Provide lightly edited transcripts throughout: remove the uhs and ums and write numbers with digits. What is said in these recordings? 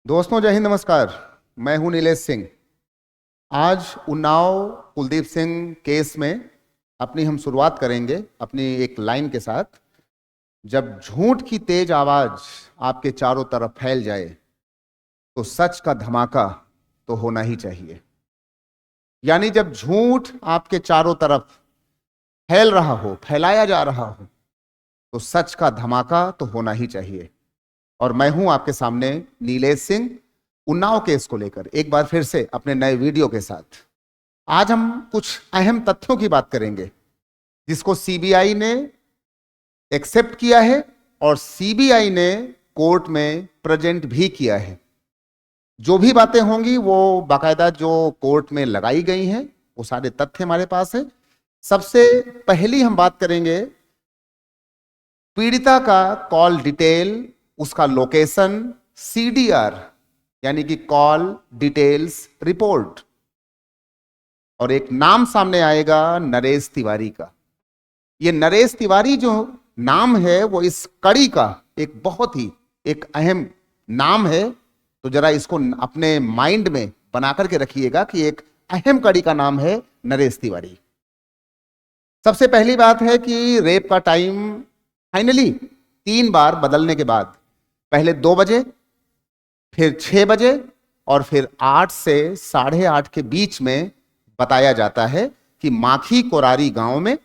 दोस्तों, जय हिंद, नमस्कार। मैं हूं नीलेश सिंह। आज उन्नाव कुलदीप सिंह केस में अपनी हम शुरुआत करेंगे अपनी एक लाइन के साथ। जब झूठ की तेज आवाज आपके चारों तरफ फैल जाए तो सच का धमाका तो होना ही चाहिए। यानी जब झूठ आपके चारों तरफ फैल रहा हो, फैलाया जा रहा हो, तो सच का धमाका तो होना ही चाहिए। और मैं हूं आपके सामने नीलेश सिंह, उन्नाव केस को लेकर एक बार फिर से अपने नए वीडियो के साथ। आज हम कुछ अहम तथ्यों की बात करेंगे जिसको सीबीआई ने एक्सेप्ट किया है और सीबीआई ने कोर्ट में प्रेजेंट भी किया है। जो भी बातें होंगी वो बाकायदा जो कोर्ट में लगाई गई हैं वो सारे तथ्य हमारे पास है। सबसे पहली हम बात करेंगे पीड़िता का कॉल डिटेल, उसका लोकेशन, सीडीआर यानी कि कॉल डिटेल्स रिपोर्ट, और एक नाम सामने आएगा नरेश तिवारी का। ये नरेश तिवारी जो नाम है वो इस कड़ी का एक बहुत ही एक अहम नाम है। तो जरा इसको अपने माइंड में बना करके रखिएगा कि एक अहम कड़ी का नाम है नरेश तिवारी। सबसे पहली बात है कि रेप का टाइम फाइनली 3 बार बदलने के बाद पहले 2 बजे, फिर 6 बजे और फिर 8 से 8:30 के बीच में बताया जाता है कि माखी कोरारी गांव में।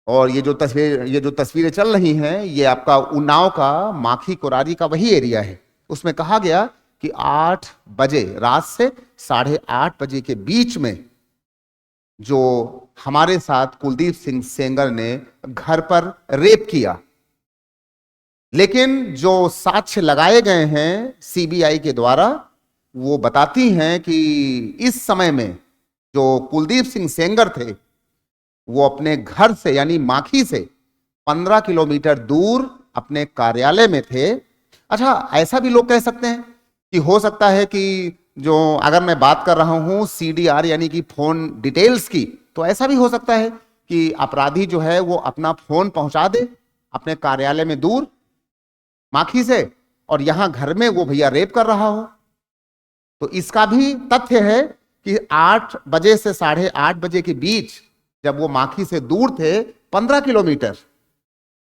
और ये जो तस्वीरें चल रही हैं ये आपका उन्नाव का माखी कोरारी का वही एरिया है। उसमें कहा गया कि 8 बजे, रात से 8:30 बजे के बीच में जो हमारे साथ कुलदीप सिंह सेंगर ने घर पर रेप किया। लेकिन जो साक्ष्य लगाए गए हैं सीबीआई के द्वारा वो बताती हैं कि इस समय में जो कुलदीप सिंह सेंगर थे वो अपने घर से यानी माखी से 15 किलोमीटर दूर अपने कार्यालय में थे। अच्छा, ऐसा भी लोग कह सकते हैं कि हो सकता है कि जो अगर मैं बात कर रहा हूं सीडीआर यानी कि फोन डिटेल्स की, तो ऐसा भी हो सकता है कि अपराधी जो है वो अपना फोन पहुंचा दे अपने कार्यालय में दूर माखी से, और यहां घर में वो भैया रेप कर रहा हो। तो इसका भी तथ्य है कि 8 बजे से 8:30 बजे के बीच जब वो माखी से दूर थे 15 किलोमीटर,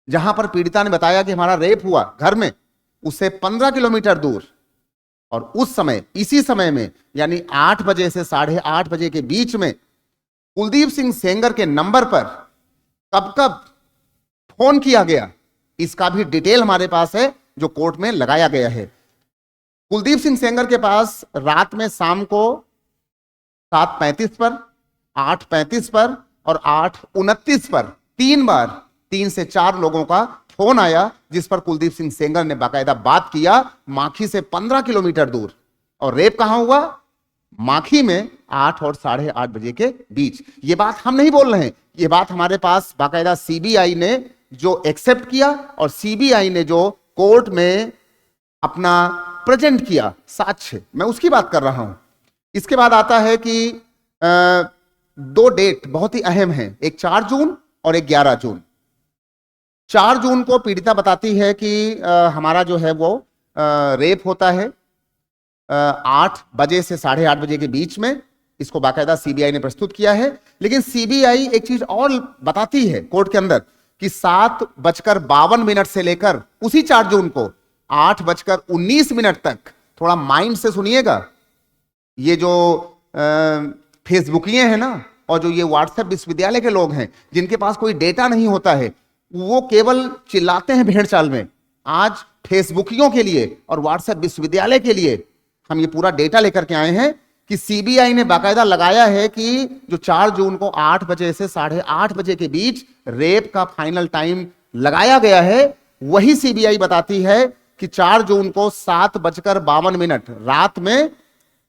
जहां पर पीड़िता ने बताया कि हमारा रेप हुआ घर में, उससे 15 किलोमीटर दूर, और उस समय इसी समय में यानी 8 बजे से 8:30 बजे के बीच में कुलदीप सिंह सेंगर के नंबर पर कब कब फोन किया गया, इसका भी डिटेल हमारे पास है जो कोर्ट में लगाया गया है। कुलदीप सिंह सेंगर के पास रात में शाम को 7:35 पर, 8:35 पर और 8:29 पर 3 बार 3 से 4 लोगों का फोन आया जिस पर कुलदीप सिंह सेंगर ने बाकायदा बात किया माखी से 15 किलोमीटर दूर। और रेप कहां हुआ? माखी में 8 और 8:30 बजे के बीच। ये बात हम नहीं बोल रहे हैं, ये बात हमारे पास बाकायदा सीबीआई ने जो एक्सेप्ट किया और सीबीआई ने जो कोर्ट में अपना प्रेजेंट किया साक्ष्य, मैं उसकी बात कर रहा हूं। इसके बाद आता है कि 2 डेट बहुत ही अहम हैं, एक 4 जून और एक 11 जून। 4 जून को पीड़िता बताती है कि हमारा जो है वो रेप होता है 8 बजे से 8:30 बजे के बीच में। इसको बाकायदा सीबीआई ने प्रस्तुत किया है। लेकिन सीबीआई एक चीज और बताती है कोर्ट के अंदर कि 7:52 से लेकर उसी 4 जून को 8:19 तक, थोड़ा माइंड से सुनिएगा, ये जो फेसबुकिये हैं ना और जो ये व्हाट्सएप विश्वविद्यालय के लोग हैं जिनके पास कोई डेटा नहीं होता है, वो केवल चिल्लाते हैं भेड़ चाल में। आज फेसबुकियों के लिए और व्हाट्सएप विश्वविद्यालय के लिए हम ये पूरा डेटा लेकर के आए हैं कि सीबीआई ने बाकायदा लगाया है कि जो 4 जून को 8 बजे से 8:30 बजे के बीच रेप का फाइनल टाइम लगाया गया है, वही सीबीआई बताती है कि 4 जून को 7:52 रात में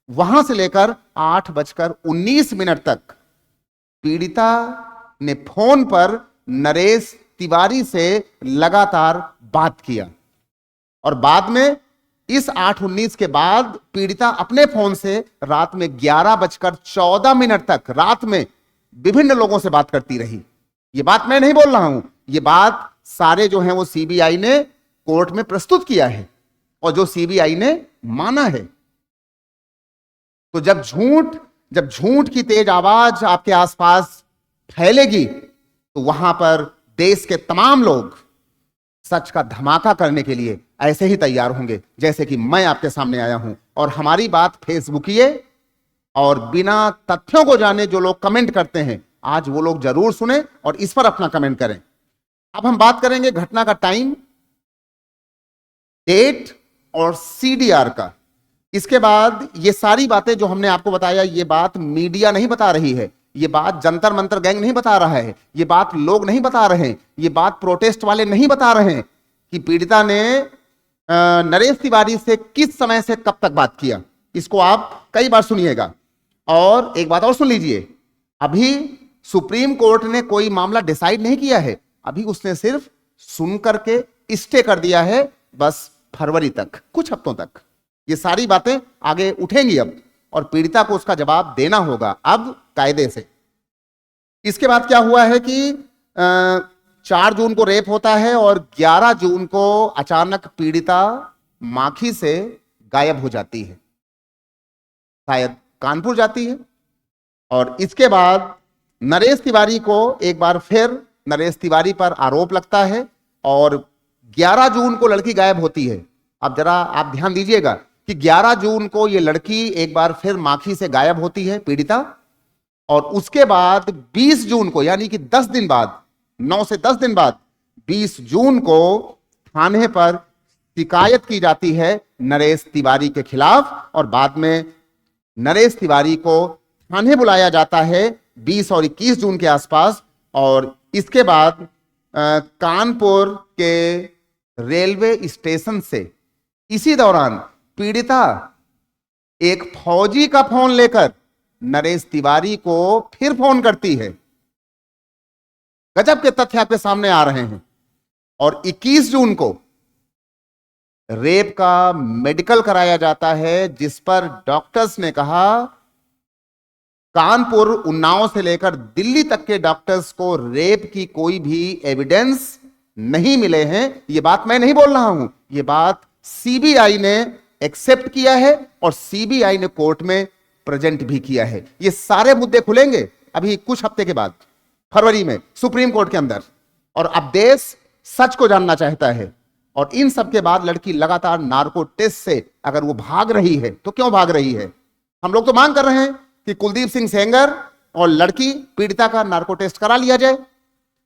वहां से लेकर 8:19 तक पीड़िता ने फोन पर नरेश तिवारी से लगातार बात किया। और बाद में इस 8:19 के बाद पीड़िता अपने फोन से रात में 11:14 तक रात में विभिन्न लोगों से बात करती रही। ये बात मैं नहीं बोल रहा हूं, ये बात सारे जो हैं वो सीबीआई ने कोर्ट में प्रस्तुत किया है और जो सीबीआई ने माना है। तो जब झूठ की तेज आवाज आपके आसपास फैलेगी तो वहां पर देश के तमाम लोग सच का धमाका करने के लिए ऐसे ही तैयार होंगे जैसे कि मैं आपके सामने आया हूं। और हमारी बात फेसबुकिए और बिना तथ्यों को जाने जो लोग कमेंट करते हैं, आज वो लोग जरूर सुने और इस पर अपना कमेंट करें। अब हम बात करेंगे घटना का टाइम, डेट और सीडीआर का। इसके बाद ये सारी बातें जो हमने आपको बताया, ये बात मीडिया नहीं बता रही है, ये बात जंतर मंतर गैंग नहीं बता रहा है, ये बात लोग नहीं बता रहे हैं, ये बात प्रोटेस्ट वाले नहीं बता रहे हैं कि पीड़िता ने नरेश तिवारी से किस समय से कब तक बात किया। इसको आप कई बार सुनिएगा। और एक बात और सुन लीजिए, अभी सुप्रीम कोर्ट ने कोई मामला डिसाइड नहीं किया है, अभी उसने सिर्फ सुन करके स्टे कर दिया है, बस फरवरी तक, कुछ हफ्तों तक। ये सारी बातें आगे उठेंगी अब और पीड़िता को उसका जवाब देना होगा अब कायदे से। इसके बाद क्या हुआ है कि 4 जून को रेप होता है और 11 जून को अचानक पीड़िता माखी से गायब हो जाती है, शायद कानपुर जाती है। और इसके बाद नरेश तिवारी को एक बार फिर नरेश तिवारी पर आरोप लगता है और 11 जून को लड़की गायब होती है। अब जरा आप ध्यान दीजिएगा कि 11 जून को यह लड़की एक बार फिर माखी से गायब होती है पीड़िता, और उसके बाद 20 जून को, यानी कि 10 दिन बाद, 9 से 10 दिन बाद 20 जून को थाने पर शिकायत की जाती है नरेश तिवारी के खिलाफ। और बाद में नरेश तिवारी को थाने बुलाया जाता है 20 और 21 जून के आसपास। और इसके बाद कानपुर के रेलवे स्टेशन से इसी दौरान पीड़िता एक फौजी का फोन लेकर नरेश तिवारी को फिर फोन करती है। गजब के तथ्य आपके सामने आ रहे हैं। और 21 जून को रेप का मेडिकल कराया जाता है, जिस पर डॉक्टर्स ने कहा, कानपुर, उन्नाव से लेकर दिल्ली तक के डॉक्टर्स को रेप की कोई भी एविडेंस नहीं मिले हैं। यह बात मैं नहीं बोल रहा हूं, यह बात सीबीआई ने एक्सेप्ट किया है और सीबीआई ने कोर्ट में प्रेजेंट भी किया है। ये सारे मुद्दे खुलेंगे अभी कुछ हफ्ते के बाद, फरवरी में, सुप्रीम कोर्ट के अंदर। और अब देश सच को जानना चाहता है। और इन सब के बाद लड़की लगातार नार्को टेस्ट से अगर वो भाग रही है तो क्यों भाग रही है? हम लोग तो मांग कर रहे हैं कि कुलदीप सिंह सेंगर और लड़की पीड़िता का नार्को टेस्ट करा लिया जाए।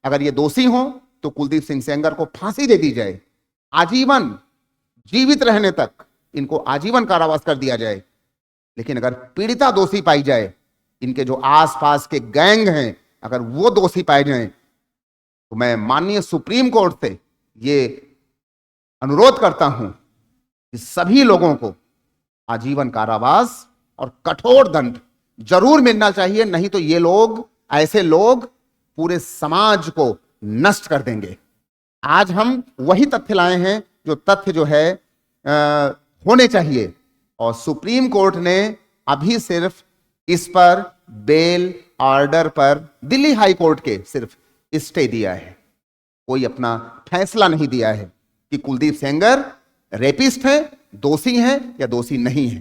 अगर ये दोषी हो तो कुलदीप सिंह सेंगर को फांसी दे दी जाए, आजीवन, जीवित रहने तक इनको आजीवन कारावास कर दिया जाए। लेकिन अगर पीड़िता दोषी पाई जाए, इनके जो आसपास के गैंग हैं, अगर वो दोषी पाए जाएं, तो मैं माननीय सुप्रीम कोर्ट से ये अनुरोध करता हूं कि सभी लोगों को आजीवन कारावास और कठोर दंड जरूर मिलना चाहिए, नहीं तो ये लोग, ऐसे लोग पूरे समाज को नष्ट कर देंगे। आज हम वही तथ्य लाए हैं जो तथ्य जो है होने चाहिए। और सुप्रीम कोर्ट ने अभी सिर्फ इस पर बेल ऑर्डर पर दिल्ली हाई कोर्ट के सिर्फ स्टे दिया है, कोई अपना फैसला नहीं दिया है कि कुलदीप सेंगर रेपिस्ट है, दोषी हैं या दोषी नहीं है।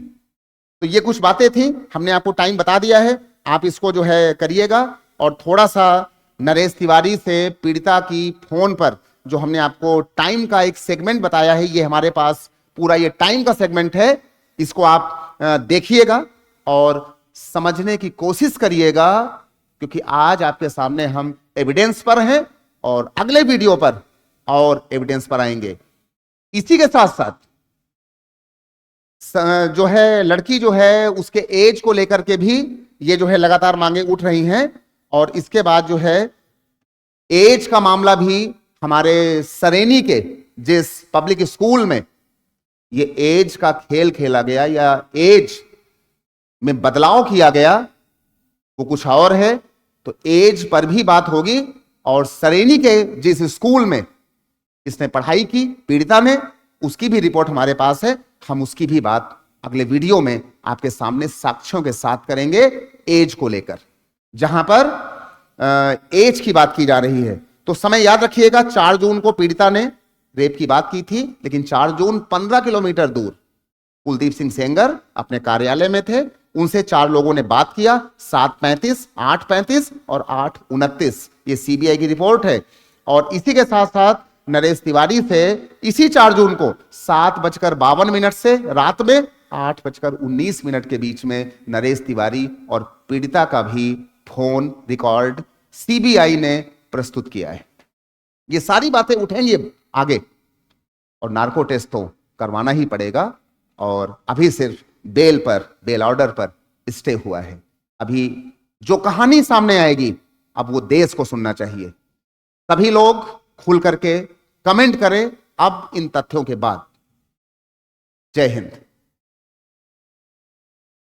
तो ये कुछ बातें थी, हमने आपको टाइम बता दिया है, आप इसको जो है करिएगा। और थोड़ा सा नरेश तिवारी से पीड़िता की फोन पर जो हमने आपको टाइम का एक सेगमेंट बताया है, ये हमारे पास पूरा ये टाइम का सेगमेंट है, इसको आप देखिएगा और समझने की कोशिश करिएगा, क्योंकि आज आपके सामने हम एविडेंस पर हैं और अगले वीडियो पर और एविडेंस पर आएंगे। इसी के साथ साथ जो है लड़की जो है उसके एज को लेकर के भी ये जो है लगातार मांगे उठ रही हैं। और इसके बाद जो है एज का मामला भी हमारे सरेनी के जिस पब्लिक स्कूल में ये एज का खेल खेला गया या एज में बदलाव किया गया, वो कुछ और है। तो एज पर भी बात होगी। और सरेनी के जिस स्कूल में इसने पढ़ाई की पीड़िता ने, उसकी भी रिपोर्ट हमारे पास है, हम उसकी भी बात अगले वीडियो में आपके सामने साक्ष्यों के साथ करेंगे एज को लेकर, जहां पर एज की बात की जा रही है। तो समय याद रखिएगा, 4 जून को पीड़िता ने रेप की बात की थी, लेकिन 4 जून 15 किलोमीटर दूर कुलदीप सिंह सेंगर अपने कार्यालय में थे, उनसे 4 लोगों ने बात किया, 7:35, 8:35 और 8:29, ये सीबीआई की रिपोर्ट है। और इसी के साथ साथ नरेश तिवारी से इसी 4 जून को 7:52 से रात में 8:19 के बीच में नरेश तिवारी और पीड़िता का भी फोन रिकॉर्ड सीबीआई ने प्रस्तुत किया है। ये सारी बातें उठेंगी आगे, और नार्को टेस्ट तो करवाना ही पड़ेगा। और अभी सिर्फ बेल ऑर्डर पर स्टे हुआ है। अभी जो कहानी सामने आएगी, अब वो देश को सुनना चाहिए। सभी लोग खुल करके कमेंट करें अब इन तथ्यों के बाद। जय हिंद।